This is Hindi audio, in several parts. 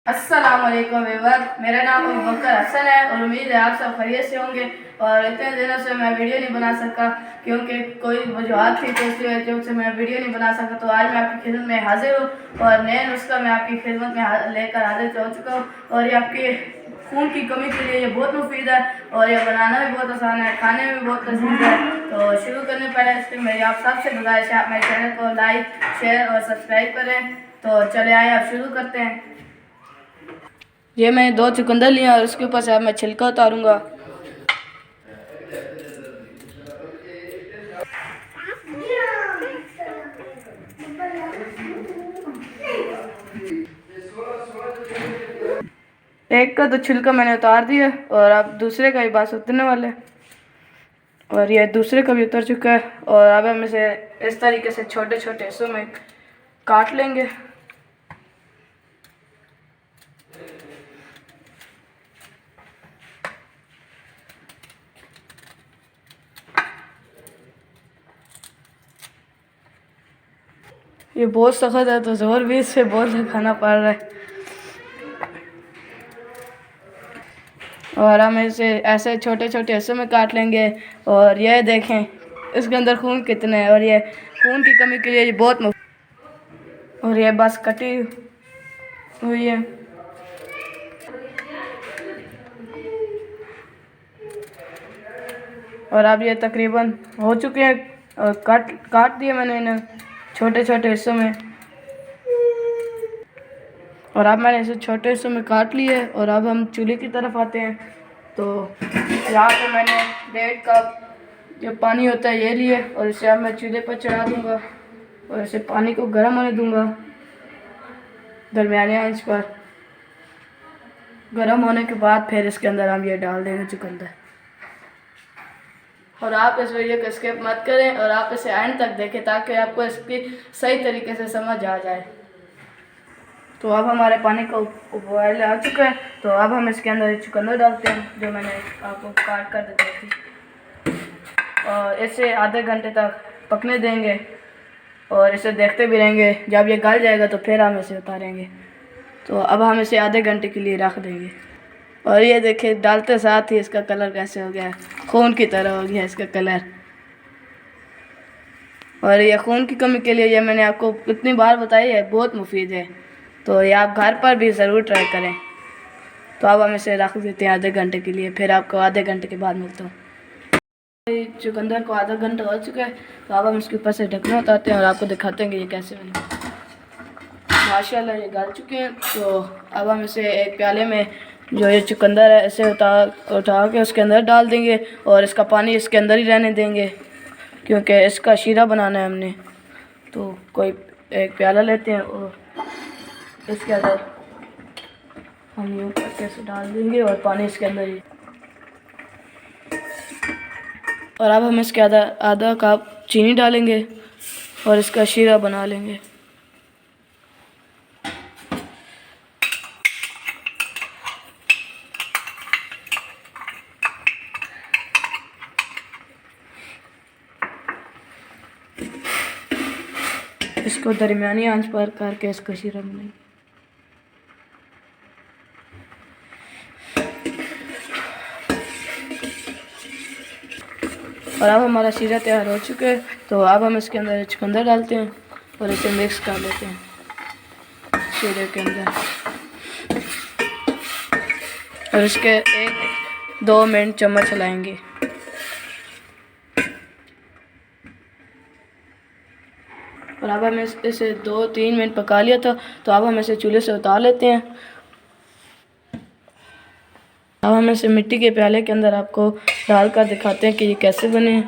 अस्सलामुअलैकुम व्यूअर, मेरा नाम अबूबकर हसन है और उम्मीद है आप सब खैरियत से होंगे। और इतने दिनों से मैं वीडियो नहीं बना सका क्योंकि कोई वजूहत थी, तो इसकी वजह से मैं वीडियो नहीं बना सका। तो आज मैं आपकी खिदमत में हाजिर हूँ और नए नुस्खा मैं आपकी खिदमत में लेकर हाजिर हो चुका हूँ। और ये आपकी खून की कमी के लिए ये बहुत मुफीद है और ये बनाना भी बहुत आसान है, खाने में भी बहुत लजीज है। तो शुरू करने पहले इसके मेरी आप सबसे गुजारिश है, आप मेरे चैनल को लाइक, शेयर और सब्सक्राइब करें। तो चले आए, आप शुरू करते हैं। ये मैंने 2 चुकंदर लिया और उसके ऊपर से अब मैं छिलका उतारूंगा। एक का तो छिलका मैंने उतार दिया और अब दूसरे का भी बस उतरने वाला है और ये दूसरे का भी उतर चुका है। और अब हम इसे इस तरीके से छोटे छोटे हिस्सों में काट लेंगे। ये बहुत सख्त है तो जोर भी इससे बहुत लगाना पड़ रहा है। और हम इसे ऐसे छोटे छोटे हिस्सों में काट लेंगे। और ये देखें इसके अंदर खून कितने हैं और ये खून की कमी के लिए ये बहुत और ये बस कटी हुई है। और अब ये तकरीबन हो चुके हैं और काट काट दिए मैंने इन्हें छोटे छोटे हिस्सों में। और अब मैंने इसे छोटे हिस्सों में काट लिए और अब हम चूल्हे की तरफ आते हैं। तो यहाँ पे मैंने 1.5 कप जो पानी होता है ये लिए और इसे अब मैं चूल्हे पर चढ़ा दूँगा और इसे पानी को गर्म होने दूँगा दरमियाने आंच पर। गर्म होने के बाद फिर इसके अंदर हम ये डाल देंगे चुकंदर। और आप इस वीडियो को स्किप मत करें और आप इसे एंड तक देखें ताकि आपको इसकी सही तरीके से समझ आ जाए। तो अब हमारे पानी का उबाल आ चुका है। तो अब हम इसके अंदर चुकंदर डालते हैं जो मैंने आपको काट कर दी थी और इसे आधे घंटे तक पकने देंगे और इसे देखते भी रहेंगे। जब ये गल जाएगा तो फिर हम इसे उतारेंगे। तो अब हम इसे आधे घंटे के लिए रख देंगे। और ये देखिए डालते साथ ही इसका कलर कैसे हो गया है, खून की तरह हो गया इसका कलर। और ये खून की कमी के लिए ये मैंने आपको कितनी बार बताई है, बहुत मुफीद है। तो ये आप घर पर भी ज़रूर ट्राई करें। तो अब हम इसे रख देते हैं आधे घंटे के लिए, फिर आपको आधे घंटे के बाद मिलता हूँ। चुकंदर को आधा घंटा हो चुका है। तो अब हम इसके ऊपर से ढकना उतारते हैं और आपको दिखाते हैं कि ये कैसे बने। माशाल्लाह ये गल चुके हैं। तो अब हम इसे एक प्याले में जो ये चुकंदर है इसे उठा के उसके अंदर डाल देंगे और इसका पानी इसके अंदर ही रहने देंगे क्योंकि इसका शीरा बनाना है हमने। तो कोई एक प्याला लेते हैं और इसके अंदर हम यूँ करके इसे डाल देंगे और पानी इसके अंदर ही। और अब हम इसके आधा कप चीनी डालेंगे और इसका शीरा बना लेंगे। इसको दरमियानी आंच पर करके इसका शीरा बनाएंगे। और अब हमारा शीरा तैयार हो चुका है। तो अब हम इसके अंदर चुकंदर डालते हैं और इसे मिक्स कर लेते हैं शीरे के अंदर और इसके 1-2 मिनट चम्मच चलाएंगे। और अब हम इसे 2-3 मिनट पका लिया था। तो अब हम इसे चूल्हे से उतार लेते हैं। अब हम इसे मिट्टी के प्याले के अंदर आपको डाल कर दिखाते हैं कि ये कैसे बने।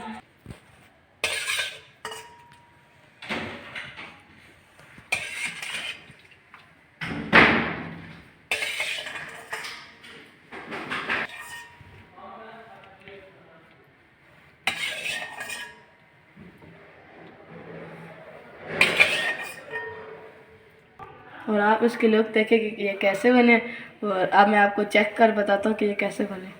और आप इसके लुक देखें कि ये कैसे बने और अब मैं आपको चेक कर बताता हूँ कि ये कैसे बने।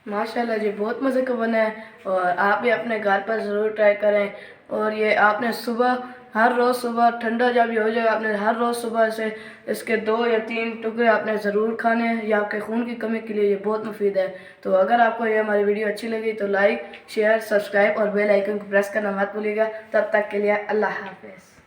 माशाल्लाह जी, बहुत मज़े का बना है और आप भी अपने घर पर ज़रूर ट्राई करें। और ये आपने सुबह, हर रोज़ सुबह ठंडा जब ये हो जाएगा, आपने हर रोज़ सुबह से इसके 2 या 3 टुकड़े आपने ज़रूर खाने हैं। ये आपके खून की कमी के लिए ये बहुत मुफीद है। तो अगर आपको ये हमारी वीडियो अच्छी लगी तो लाइक, शेयर, सब्सक्राइब और बेल आइकन को प्रेस करना मत भूलिएगा। तब तक के लिए अल्लाह हाफ़िज़।